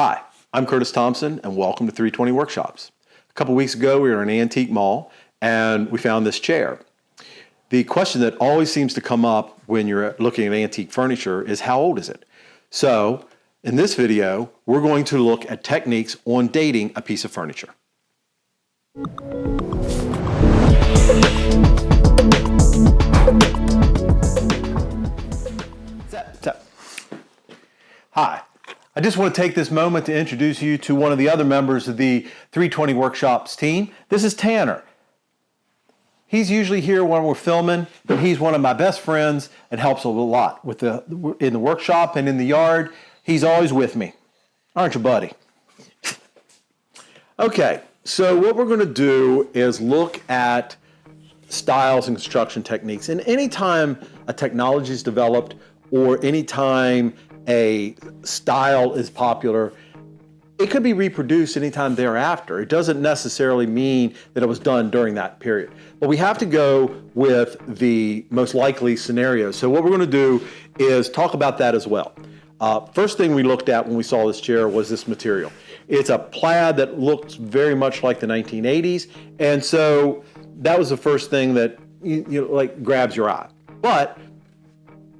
Hi, I'm Curtis Thompson and welcome to 320 Workshops. A couple weeks ago we were in an antique mall and we found this chair. The question that always seems to come up when you're looking at antique furniture is how old is it? So in this video we're going to look at techniques on dating a piece of furniture. Hi. I just want to take this moment to introduce you to one of the other members of the 320 Workshops team. This is Tanner. He's usually here when we're filming, but he's one of my best friends and helps a lot with in the workshop and in the yard. He's always with me. Aren't you, buddy? Okay, so what we're going to do is look at styles and construction techniques. And anytime a technology is developed or anytime a style is popular, it could be reproduced anytime thereafter. It doesn't necessarily mean that it was done during that period. But we have to go with the most likely scenario. So what we're going to do is talk about that as well. First thing we looked at when we saw this chair was this material. It's a plaid that looks very much like the 1980s, and so that was the first thing that like grabs your eye. But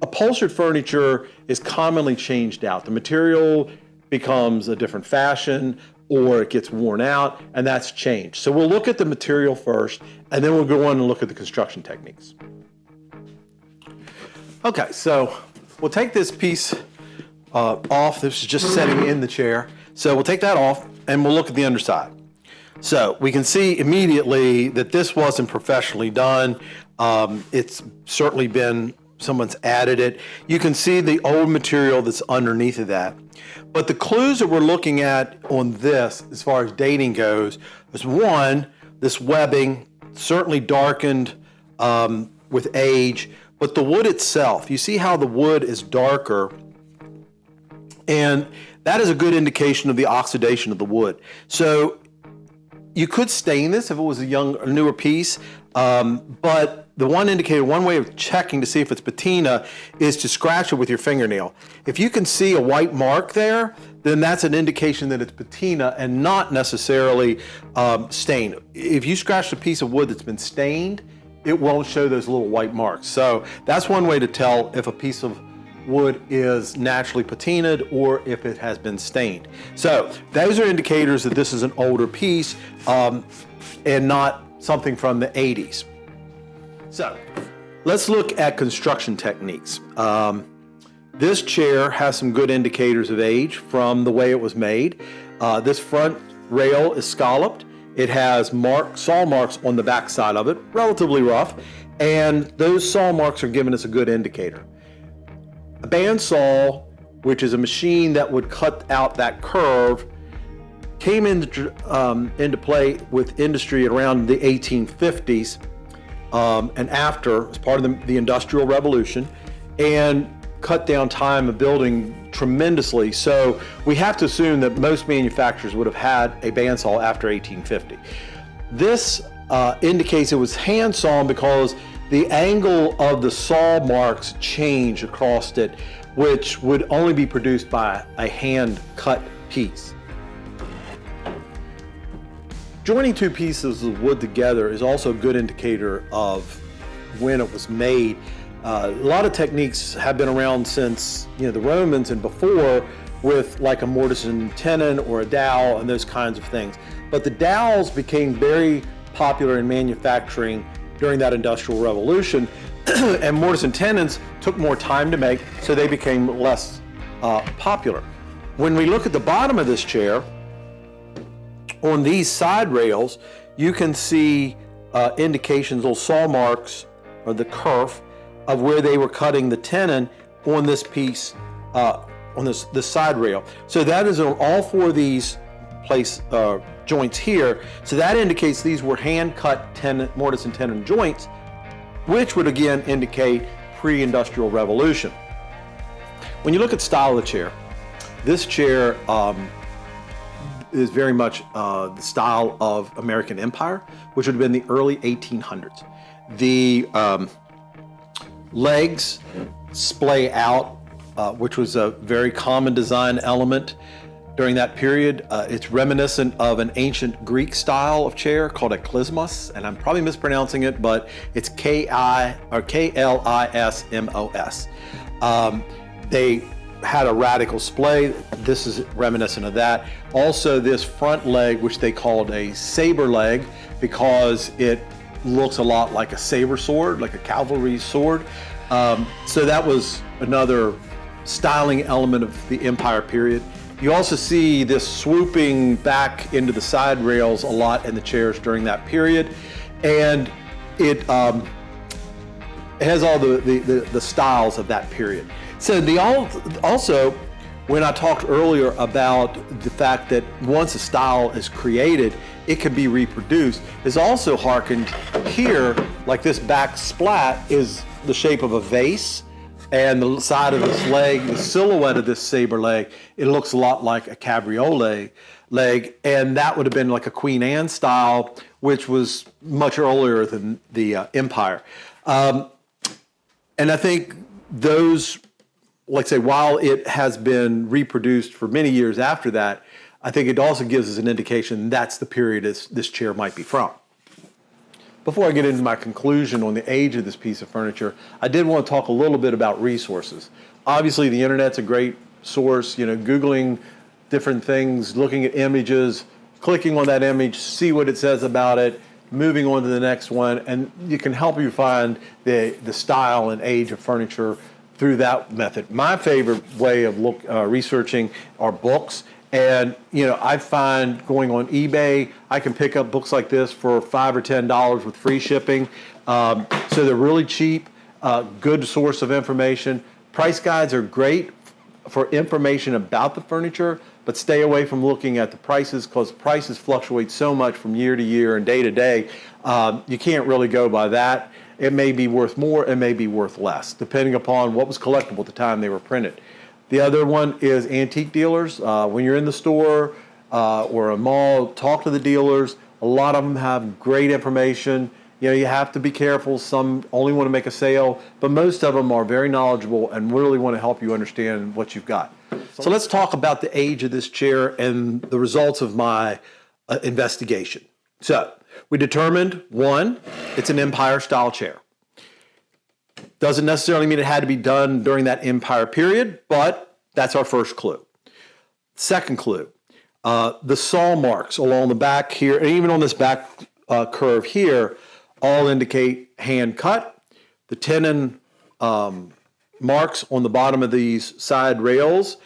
upholstered furniture is commonly changed out. The material becomes a different fashion or it gets worn out, and that's changed. So we'll look at the material first and then we'll go on and look at the construction techniques. Okay, so we'll take this piece off. This is just setting in the chair. So we'll take that off and we'll look at the underside. So we can see immediately that this wasn't professionally done. It's certainly been someone's added it. You can see the old material that's underneath of that. But the clues that we're looking at on this, as far as dating goes, is one, this webbing, certainly darkened with age, but the wood itself, you see how the wood is darker, and that is a good indication of the oxidation of the wood. So you could stain this if it was a newer piece, but the one indicator, one way of checking to see if it's patina is to scratch it with your fingernail. If you can see a white mark there, then that's an indication that it's patina and not necessarily stained. If you scratch a piece of wood that's been stained, it won't show those little white marks. So that's one way to tell if a piece of wood is naturally patinaed or if it has been stained. So those are indicators that this is an older piece and not something from the 80s. So let's look at construction techniques. This chair has some good indicators of age from the way it was made. This front rail is scalloped. It has saw marks on the back side of it, relatively rough, and those saw marks are giving us a good indicator. A bandsaw, which is a machine that would cut out that curve, came into play with industry around the 1850s and after, as part of the Industrial Revolution, and cut down time of building tremendously. So we have to assume that most manufacturers would have had a bandsaw after 1850. This indicates it was hand sawn because the angle of the saw marks change across it, which would only be produced by a hand cut piece. Joining two pieces of wood together is also a good indicator of when it was made. A lot of techniques have been around since the Romans and before, with like a mortise and tenon or a dowel and those kinds of things. But the dowels became very popular in manufacturing during that Industrial Revolution, and mortise and tenons took more time to make, so they became less popular. When we look at the bottom of this chair, on these side rails, you can see indications, little saw marks, or the kerf of where they were cutting the tenon on this piece, on this side rail. So that is on all four of these joints here. So that indicates these were hand-cut mortise and tenon joints, which would again indicate pre-industrial revolution. When you look at style of the chair, this chair is very much the style of American Empire, which would have been the early 1800s. The legs splay out, which was a very common design element. during that period. It's reminiscent of an ancient Greek style of chair called a klismos, and I'm probably mispronouncing it, but it's Klismos. They had a radical splay. This is reminiscent of that. Also, this front leg, which they called a saber leg, because it looks a lot like a saber sword, like a cavalry sword. So that was another styling element of the Empire period. You also see this swooping back into the side rails a lot in the chairs during that period. And it has all the styles of that period. So also, when I talked earlier about the fact that once a style is created, it can be reproduced, is also hearkened here, like this back splat is the shape of a vase, and the side of this leg, the silhouette of this saber leg, it looks a lot like a cabriolet leg, and that would have been like a Queen Anne style, which was much earlier than the Empire. And I think those, like I say, while it has been reproduced for many years after that, I think it also gives us an indication that's the period this chair might be from. Before I get into my conclusion on the age of this piece of furniture, I did want to talk a little bit about resources. Obviously, the internet's a great source, Googling different things, looking at images, clicking on that image, see what it says about it, moving on to the next one, and it can help you find the style and age of furniture through that method. My favorite way of researching are books. And I find going on eBay, I can pick up books like this for $5 or $10 with free shipping. So they're really cheap, good source of information. Price guides are great for information about the furniture, but stay away from looking at the prices, because prices fluctuate so much from year to year and day to day. You can't really go by that. It may be worth more, it may be worth less, depending upon what was collectible at the time they were printed. The other one is antique dealers. When you're in the store or a mall, talk to the dealers. A lot of them have great information. You have to be careful. Some only want to make a sale, but most of them are very knowledgeable and really want to help you understand what you've got. So let's talk about the age of this chair and the results of my investigation. So we determined, one, it's an Empire style chair. Doesn't necessarily mean it had to be done during that Empire period, but that's our first clue. Second clue, the saw marks along the back here, and even on this back curve here, all indicate hand cut. The tenon marks on the bottom of these side rails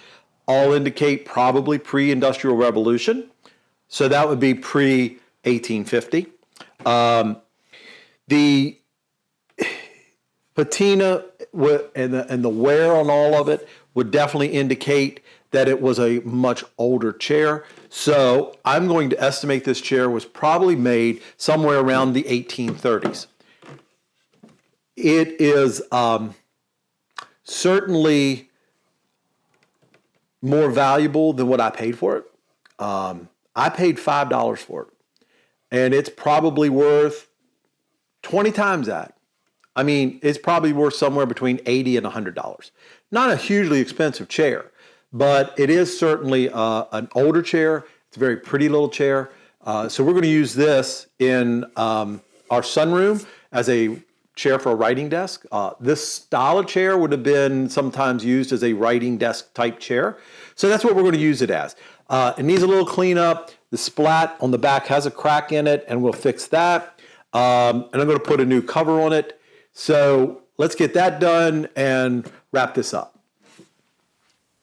all indicate probably pre-Industrial Revolution. So that would be pre-1850. The patina and the wear on all of it would definitely indicate that it was a much older chair. So I'm going to estimate this chair was probably made somewhere around the 1830s. It is certainly more valuable than what I paid for it. I paid $5 for it, and it's probably worth 20 times that. I mean, it's probably worth somewhere between $80 and $100. Not a hugely expensive chair, but it is certainly an older chair. It's a very pretty little chair. So we're going to use this in our sunroom as a chair for a writing desk. This style of chair would have been sometimes used as a writing desk type chair. So that's what we're going to use it as. It needs a little cleanup. The splat on the back has a crack in it, and we'll fix that. And I'm going to put a new cover on it. So let's get that done and wrap this up.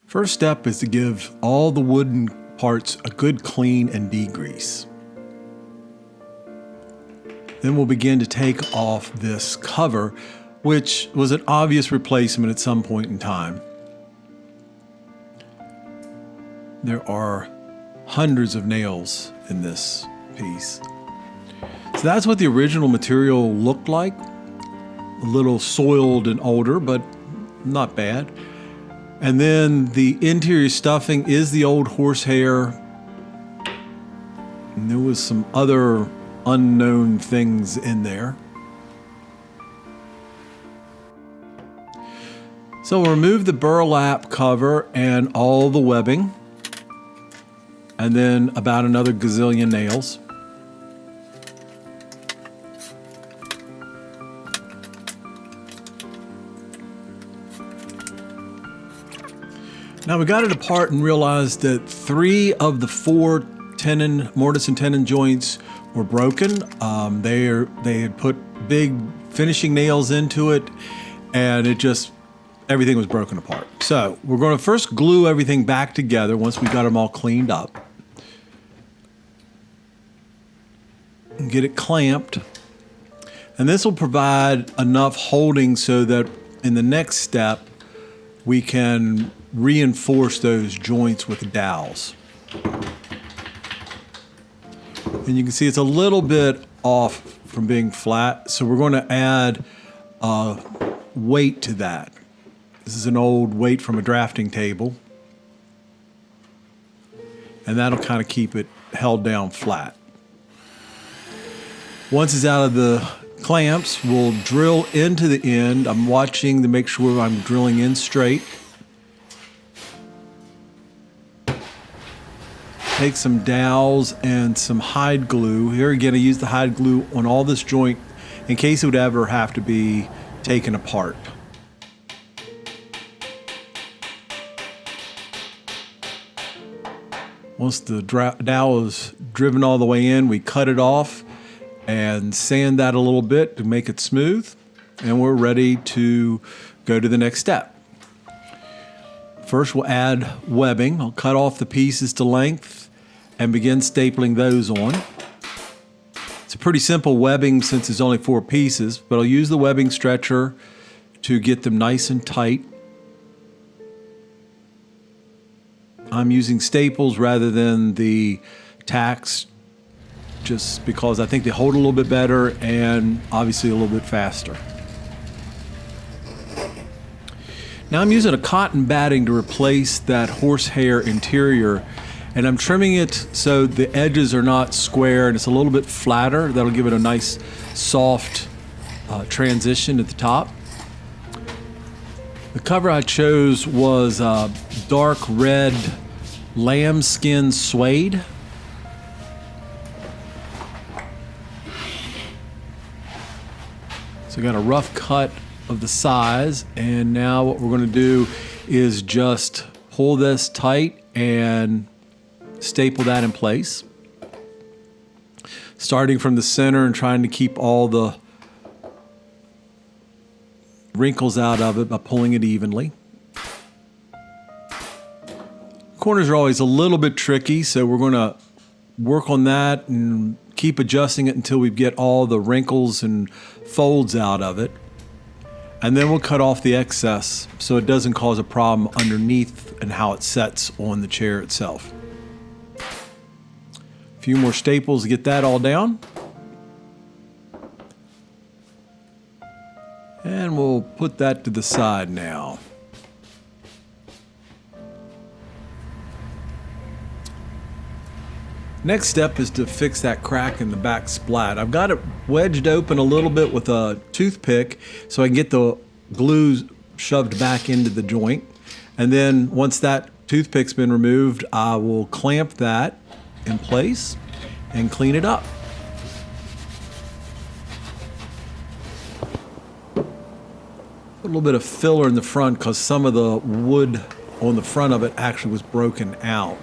First step is to give all the wooden parts a good clean and degrease. Then we'll begin to take off this cover, which was an obvious replacement at some point in time. There are hundreds of nails in this piece. So that's what the original material looked like. A little soiled and older, but not bad. And then the interior stuffing is the old horsehair. And there was some other unknown things in there. So we'll remove the burlap cover and all the webbing. and then about another gazillion nails. Now we got it apart and realized that 3 of the 4 mortise and tenon joints were broken. They had put big finishing nails into it, and everything was broken apart. So we're going to first glue everything back together once we got them all cleaned up. And get it clamped. And this will provide enough holding so that in the next step, we can reinforce those joints with dowels. And you can see it's a little bit off from being flat, so we're going to add weight to that. This is an old weight from a drafting table, and that'll kind of keep it held down flat. Once it's out of the clamps, we'll drill into the end. I'm watching to make sure I'm drilling in straight. Take some dowels and some hide glue. Here again, I use the hide glue on all this joint in case it would ever have to be taken apart. Once the dowel is driven all the way in, we cut it off and sand that a little bit to make it smooth, and we're ready to go to the next step. First, we'll add webbing. I'll cut off the pieces to length and begin stapling those on. It's a pretty simple webbing since it's only 4 pieces, but I'll use the webbing stretcher to get them nice and tight. I'm using staples rather than the tacks just because I think they hold a little bit better and obviously a little bit faster. Now I'm using a cotton batting to replace that horsehair interior, and I'm trimming it so the edges are not square and it's a little bit flatter. That'll give it a nice soft transition at the top. The cover I chose was dark red lambskin suede. So I got a rough cut of the size, and now what we're going to do is just pull this tight and staple that in place. Starting from the center and trying to keep all the wrinkles out of it by pulling it evenly. Corners are always a little bit tricky, so we're going to work on that and keep adjusting it until we get all the wrinkles and folds out of it. And then we'll cut off the excess so it doesn't cause a problem underneath and how it sets on the chair itself. A few more staples to get that all down. And we'll put that to the side now. Next step is to fix that crack in the back splat. I've got it wedged open a little bit with a toothpick so I can get the glue shoved back into the joint. And then once that toothpick's been removed, I will clamp that in place and clean it up. Put a little bit of filler in the front because some of the wood on the front of it actually was broken out.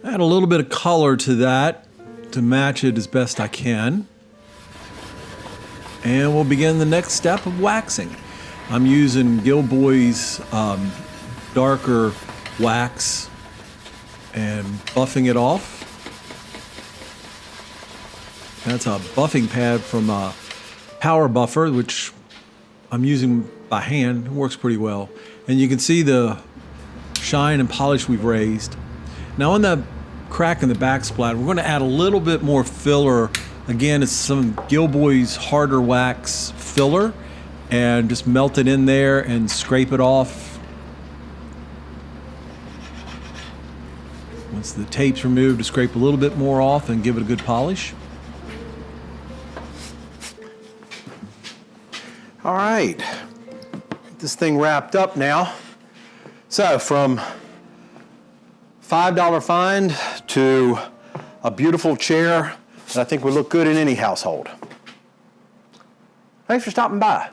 Add a little bit of color to that to match it as best I can. And we'll begin the next step of waxing. I'm using Gilboy's darker wax and buffing it off. That's a buffing pad from a Power Buffer, which I'm using by hand. It works pretty well. And you can see the shine and polish we've raised. Now on the crack in the back splat, we're going to add a little bit more filler. Again, it's some Gilboy's harder wax filler, and just melt it in there and scrape it off. Once the tape's removed, to scrape a little bit more off and give it a good polish. All right, get this thing wrapped up now. So from $5 find to a beautiful chair that I think would look good in any household. Thanks for stopping by.